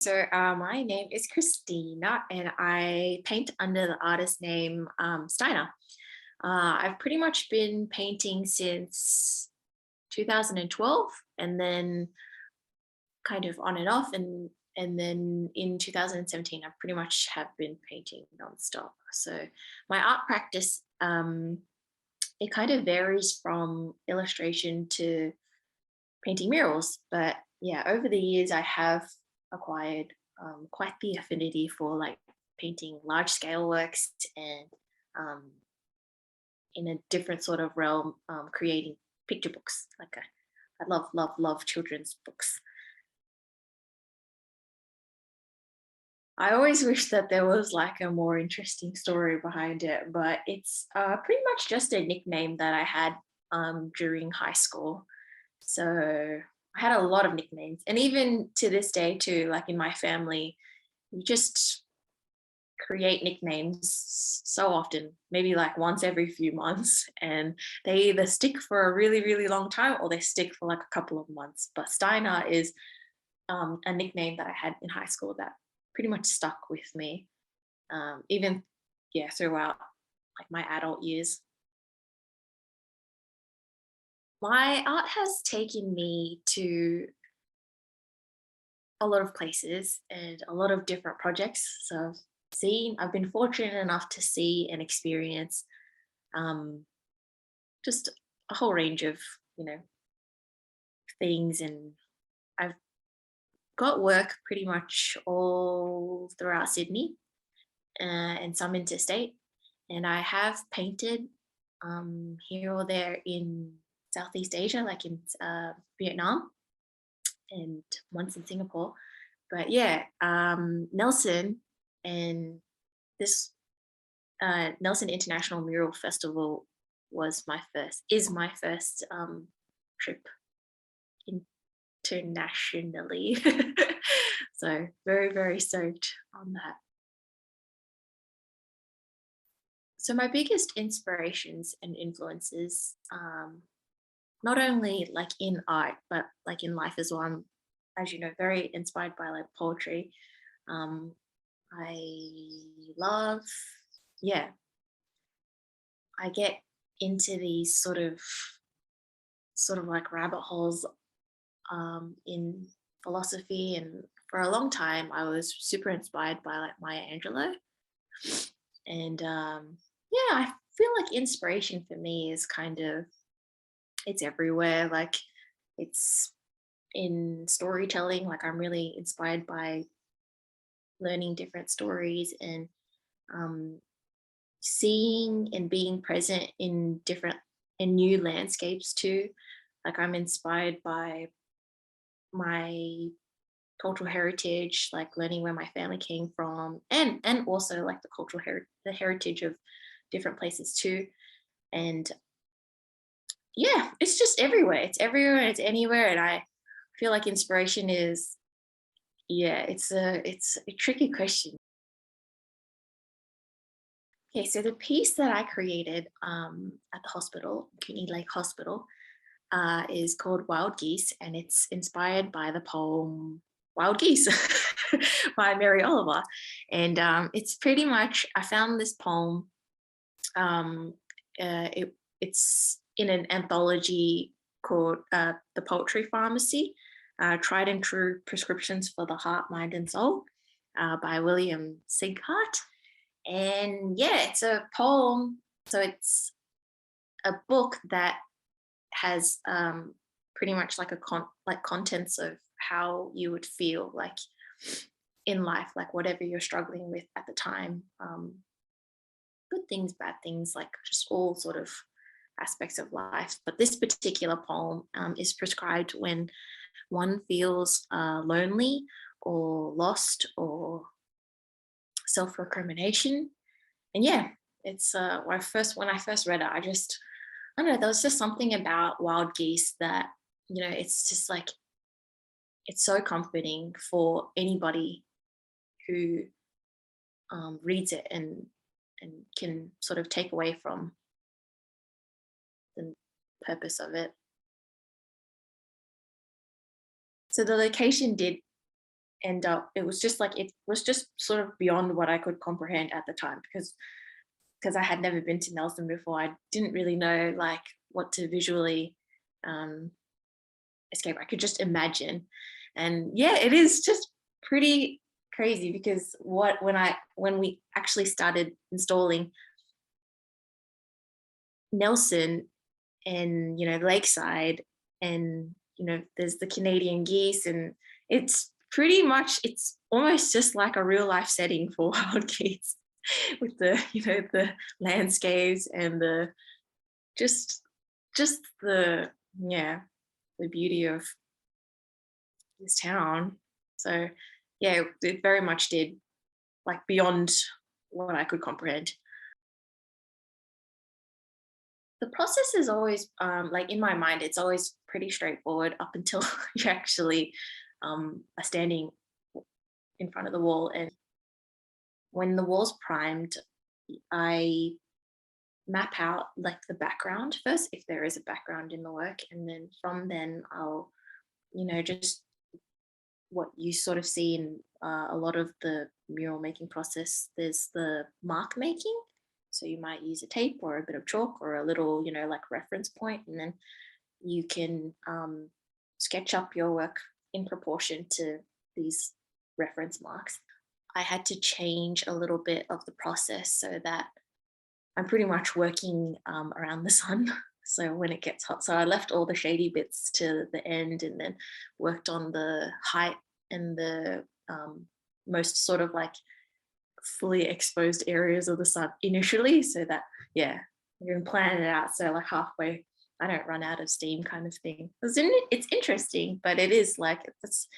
My name is Christina and I paint under the artist name STYNA. I've pretty much been painting since 2012 and then kind of on and off and then in 2017 I pretty much have been painting nonstop. So my art practice it kind of varies from illustration to painting murals, but yeah, over the years I have acquired quite the affinity for like painting large scale works and um, in a different sort of realm, creating picture books. I love, love, love children's books. I always wish that there was like a more interesting story behind it, but it's pretty much just a nickname that I had during high school. So I had a lot of nicknames, and even to this day too, like in my family, we just create nicknames so often, maybe like once every few months, and they either stick for a really, really long time or they stick for like a couple of months. But Steiner is a nickname that I had in high school that pretty much stuck with me, even yeah, throughout like my adult years. My art has taken me to a lot of places and a lot of different projects. So I've been fortunate enough to see and experience um, just a whole range of, you know, things. And I've got work pretty much all throughout Sydney and some interstate. And I have painted here or there in Southeast Asia, like in Vietnam and once in Singapore. But yeah, Nelson and this Nelson International Mural Festival is my first trip internationally. So very, very stoked on that. So my biggest inspirations and influences, not only like in art, but like in life as well. I'm, as you know, very inspired by like poetry. Um, I love, yeah, I get into these sort of like rabbit holes in philosophy, and for a long time I was super inspired by like Maya Angelou, and yeah, I feel like inspiration for me is kind of it's everywhere. Like it's in storytelling. Like I'm really inspired by learning different stories and um, seeing and being present in different and new landscapes too. Like I'm inspired by my cultural heritage, like learning where my family came from, and also like the heritage of different places too. And yeah, it's just everywhere. It's everywhere. It's anywhere, and I feel like inspiration is yeah. It's a tricky question. Okay, so the piece that I created at the hospital, Kootenay Lake Hospital, is called Wild Geese, and it's inspired by the poem Wild Geese by Mary Oliver. And it's pretty much, I found this poem, um, it's in an anthology called The Poetry Pharmacy, Tried and True Prescriptions for the Heart, Mind and Soul by William Sighart. And yeah, it's a poem. So it's a book that has pretty much like like contents of how you would feel like in life, like whatever you're struggling with at the time, good things, bad things, like just all sort of aspects of life. But this particular poem is prescribed when one feels lonely or lost or self-recrimination. And yeah, it's when I first read it, I don't know, there was just something about Wild Geese that, you know, it's just like it's so comforting for anybody who reads it and can sort of take away from the purpose of it. So the location did And it was just like, it was just sort of beyond what I could comprehend at the time, because I had never been to Nelson before. I didn't really know like what to visually um, escape. I could just imagine. And yeah, it is just pretty crazy, because when we actually started installing Nelson and, Lakeside, and, there's the Canadian geese, and it's almost just like a real life setting for wild geese with the landscapes and just just the yeah, the beauty of this town. So yeah, it very much did, like, beyond what I could comprehend. The process is always, like, in my mind, it's always pretty straightforward up until you actually are standing in front of the wall. And when the wall's primed, I map out like the background first, if there is a background in the work, and then from then I'll, just what you sort of see in a lot of the mural making process. There's the mark making. So you might use a tape or a bit of chalk or a little, like reference point, and then you can sketch up your work in proportion to these reference marks. I had to change a little bit of the process so that I'm pretty much working around the sun. So when it gets hot, so I left all the shady bits to the end, and then worked on the height and the most sort of like fully exposed areas of the sun initially, so that, yeah, you can plan it out. So like halfway, I don't run out of steam, kind of thing. It's interesting, but it is like, that's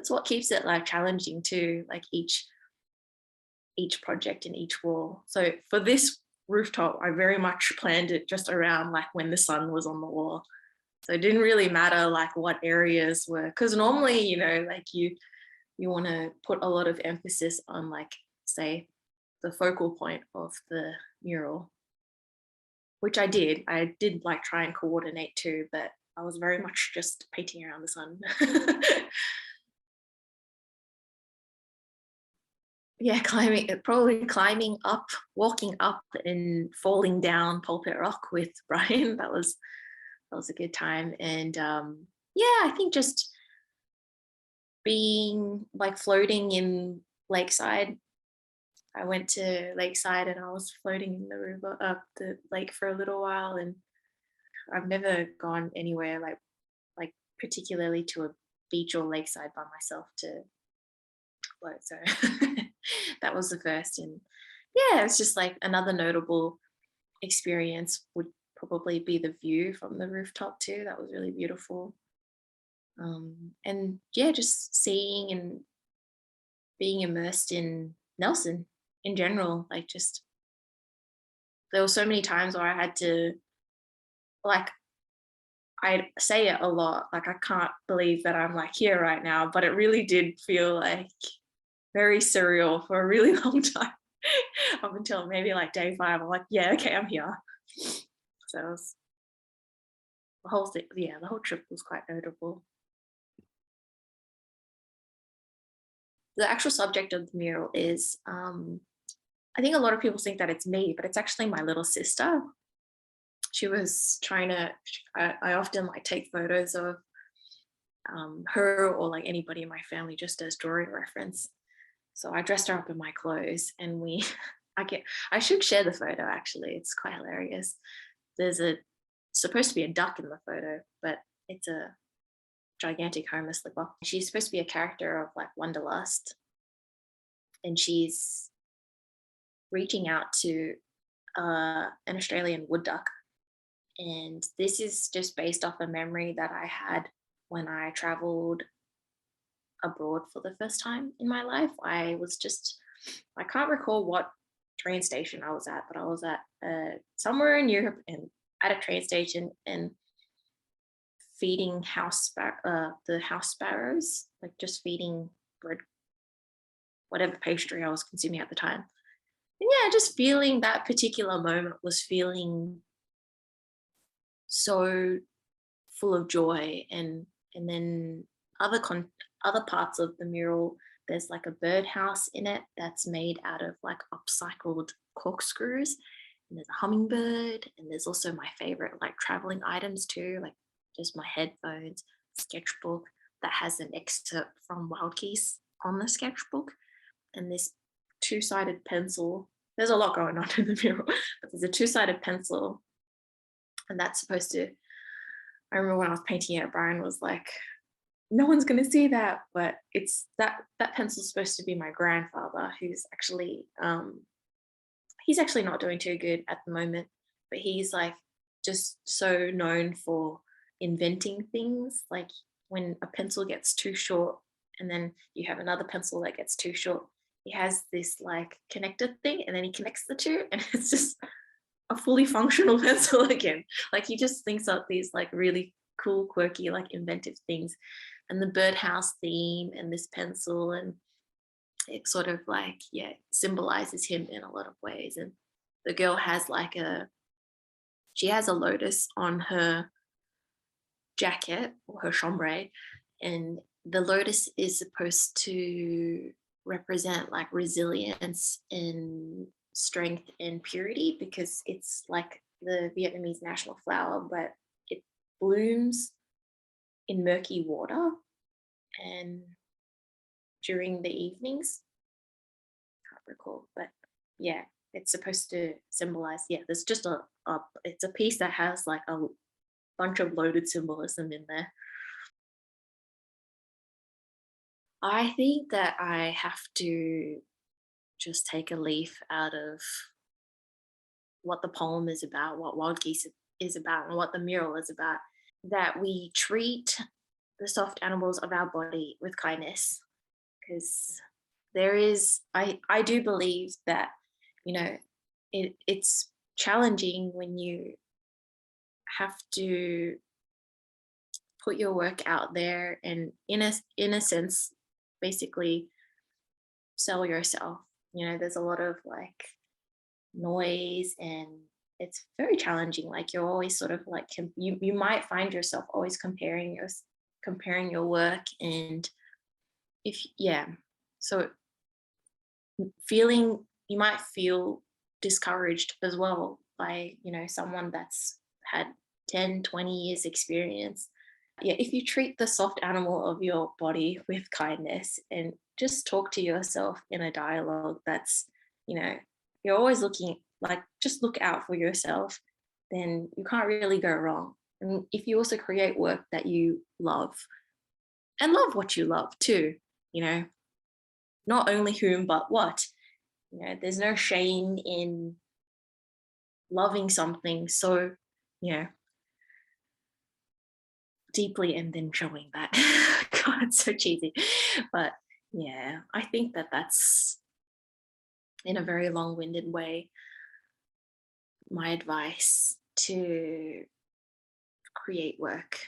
what keeps it like challenging too, like each project and each wall. So for this rooftop, I very much planned it just around like when the sun was on the wall. So it didn't really matter like what areas were, because normally, like you want to put a lot of emphasis on, like, say, the focal point of the mural, which I did. I did like try and coordinate too, but I was very much just painting around the sun. Yeah, probably climbing up, walking up and falling down Pulpit Rock with Brian. That was a good time. And yeah, I think just being like floating in Lakeside. I went to Lakeside and I was floating in the river, up the lake for a little while, and I've never gone anywhere like particularly to a beach or lakeside by myself to float. So that was the first. And yeah, it's just like another notable experience would probably be the view from the rooftop too. That was really beautiful. And yeah, just seeing and being immersed in Nelson in general. Like, just there were so many times where I had to, like, I say it a lot, like, I can't believe that I'm like here right now, but it really did feel like very surreal for a really long time. Up until maybe like day 5, I'm like, yeah, okay, I'm here. So it was the whole thing, yeah, the whole trip was quite notable. The actual subject of the mural is, I think a lot of people think that it's me, but it's actually my little sister. She was trying to, I often like take photos of her or like anybody in my family just as drawing reference. So I dressed her up in my clothes, and I should share the photo actually, it's quite hilarious. There's supposed to be a duck in the photo, but it's a gigantic homeless slipper. She's supposed to be a character of like Wanderlust, and she's reaching out to an Australian wood duck. And this is just based off a memory that I had when I traveled abroad for the first time in my life. I can't recall what train station I was at, but I was at somewhere in Europe and at a train station, and feeding the house sparrows, like just feeding bread, whatever pastry I was consuming at the time. And yeah, just feeling that particular moment was feeling so full of joy. And then other parts of the mural, there's like a birdhouse in it that's made out of like upcycled corkscrews. And there's a hummingbird, and there's also my favorite like traveling items too, like just my headphones, sketchbook that has an excerpt from Wild Geese on the sketchbook, and this two-sided pencil. There's a lot going on in the mural, but there's a two-sided pencil, and that's supposed to. I remember when I was painting it, Brian was like, "No one's going to see that," but it's that pencil's supposed to be my grandfather, who's actually he's actually not doing too good at the moment, but he's like just so known for inventing things. Like when a pencil gets too short and then you have another pencil that gets too short, he has this like connected thing and then he connects the two and it's just a fully functional pencil again. Like he just thinks up these like really cool, quirky, like inventive things. And the birdhouse theme and this pencil, and it sort of like, yeah, symbolizes him in a lot of ways. And the girl has like she has a lotus on her jacket or her chambray, and the lotus is supposed to represent like resilience and strength and purity, because it's like the Vietnamese national flower, but it blooms in murky water and during the evenings. Can't recall, but yeah, it's supposed to symbolize. Yeah, there's just it's a piece that has like a bunch of loaded symbolism in there. I think that I have to just take a leaf out of what the poem is about, what Wild Geese is about, and what the mural is about. That we treat the soft animals of our body with kindness, because there is, I do believe that, you know, it's challenging when you have to put your work out there and in a sense basically sell yourself. You know, there's a lot of like noise and it's very challenging. Like you're always sort of like you might find yourself always comparing your work, and if yeah, so feeling, you might feel discouraged as well by, you know, someone that's had 10-20 years experience. Yeah, if you treat the soft animal of your body with kindness and just talk to yourself in a dialogue that's, you know, you're always looking, like just look out for yourself, then you can't really go wrong. And if you also create work that you love and love what you love too, you know, not only whom but what, you know, there's no shame in loving something so, you know, deeply and then showing that. God, it's so cheesy. But yeah, I think that that's, in a very long-winded way, my advice to create work